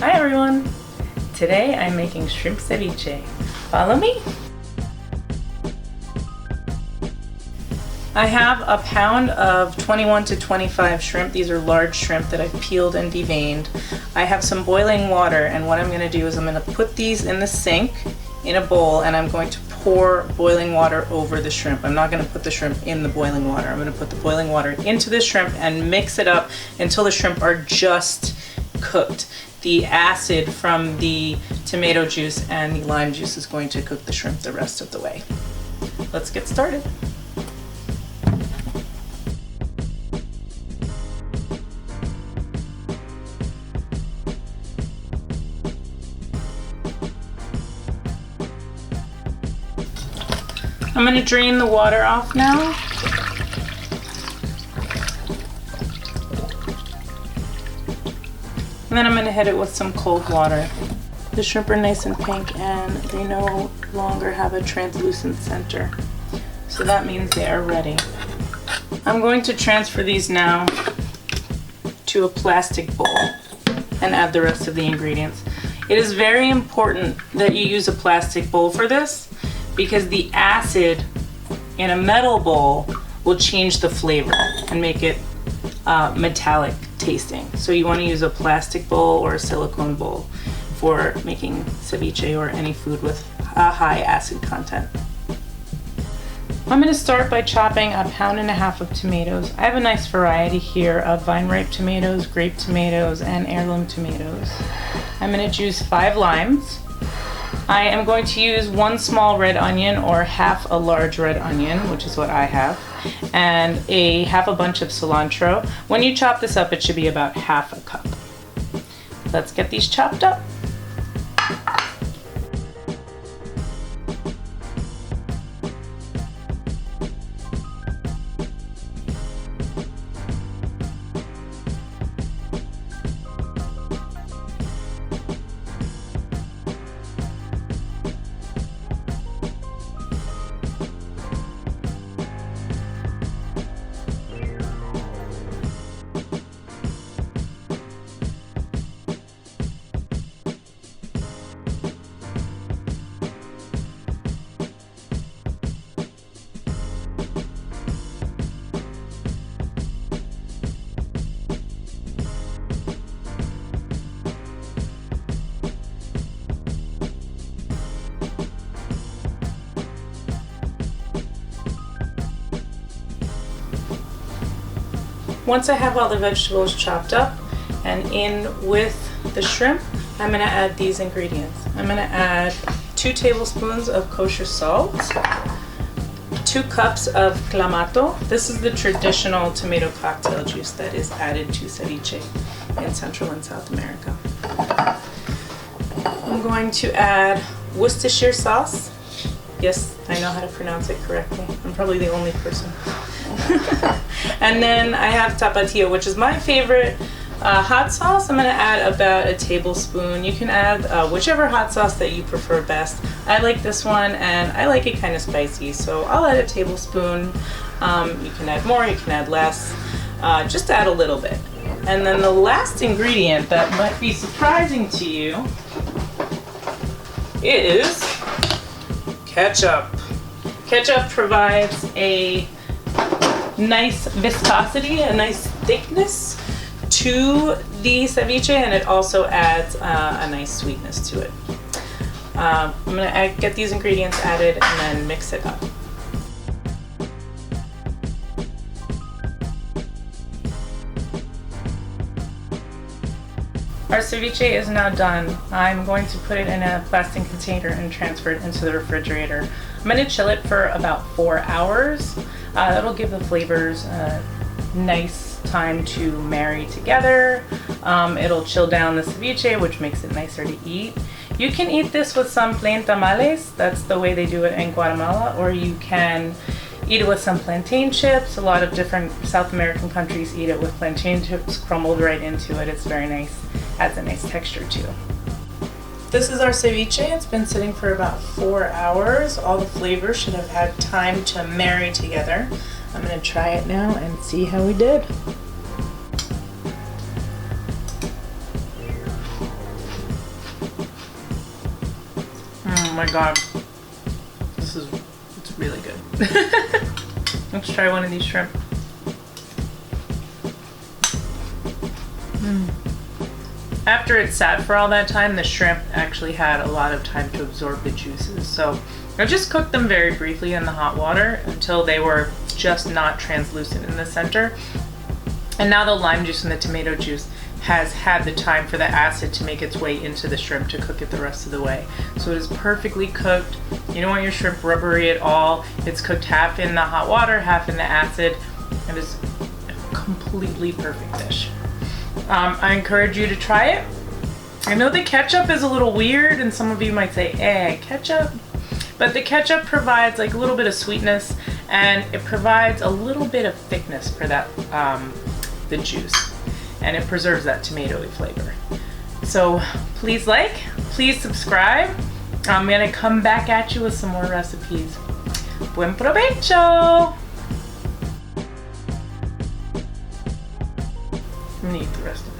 Hi everyone! Today I'm making shrimp ceviche. Follow me! I have a pound of 21 to 25 shrimp. These are large shrimp that I've peeled and deveined. I have some boiling water, and what I'm going to do is I'm going to put these in the sink in a bowl, and I'm going to pour boiling water over the shrimp. I'm not going to put the shrimp in the boiling water. I'm going to put the boiling water into the shrimp and mix it up until the shrimp are just cooked. The acid from the tomato juice and the lime juice is going to cook the shrimp the rest of the way. Let's get started. I'm going to drain the water off now. And then I'm going to hit it with some cold water. The shrimp are nice and pink and they no longer have a translucent center. So that means they are ready. I'm going to transfer these now to a plastic bowl and add the rest of the ingredients. It is very important that you use a plastic bowl for this because the acid in a metal bowl will change the flavor and make it metallic tasting. So you want to use a plastic bowl or a silicone bowl for making ceviche or any food with a high acid content. I'm going to start by chopping a pound and a half of tomatoes. I have a nice variety here of vine-ripe tomatoes, grape tomatoes, and heirloom tomatoes. I'm going to juice 5 limes. I am going to use 1 small red onion or half a large red onion, which is what I have, and half a bunch of cilantro. When you chop this up, it should be about half a cup. Let's get these chopped up. Once I have all the vegetables chopped up and in with the shrimp, I'm going to add these ingredients. I'm going to add 2 tablespoons of kosher salt, 2 cups of clamato. This is the traditional tomato cocktail juice that is added to ceviche in Central and South America. I'm going to add Worcestershire sauce. Yes, I know how to pronounce it correctly. I'm probably the only person. And then I have tapatio, which is my favorite hot sauce. I'm going to add about a tablespoon. You can add whichever hot sauce that you prefer best. I like this one and I like it kind of spicy, so I'll add a tablespoon. You can add more, you can add less. Just add a little bit. And then the last ingredient that might be surprising to you is ketchup. Ketchup provides a nice viscosity, a nice thickness to the ceviche, and it also adds a nice sweetness to it. I'm going to get these ingredients added and then mix it up. Our ceviche is now done. I'm going to put it in a plastic container and transfer it into the refrigerator. I'm going to chill it for about 4 hours. That'll give the flavors a nice time to marry together. It'll chill down the ceviche, which makes it nicer to eat. You can eat this with some plain tamales. That's the way they do it in Guatemala. Or you can eat it with some plantain chips. A lot of different South American countries eat it with plantain chips crumbled right into it. It's very nice. Adds a nice texture too. This is our ceviche. It's been sitting for about 4 hours. All the flavors should have had time to marry together. I'm going to try it now and see how we did. my god. It's really good. Let's try one of these shrimp. After it sat for all that time, the shrimp actually had a lot of time to absorb the juices. So I just cooked them very briefly in the hot water until they were just not translucent in the center. And now the lime juice and the tomato juice has had the time for the acid to make its way into the shrimp to cook it the rest of the way. So it is perfectly cooked. You don't want your shrimp rubbery at all. It's cooked half in the hot water, half in the acid. It is a completely perfect dish. I encourage you to try it. I know the ketchup is a little weird and some of you might say, ketchup? But the ketchup provides like a little bit of sweetness and it provides a little bit of thickness for that, the juice. And it preserves that tomatoey flavor. So please please subscribe. I'm gonna come back at you with some more recipes. Buen provecho! I'm gonna eat the rest of it.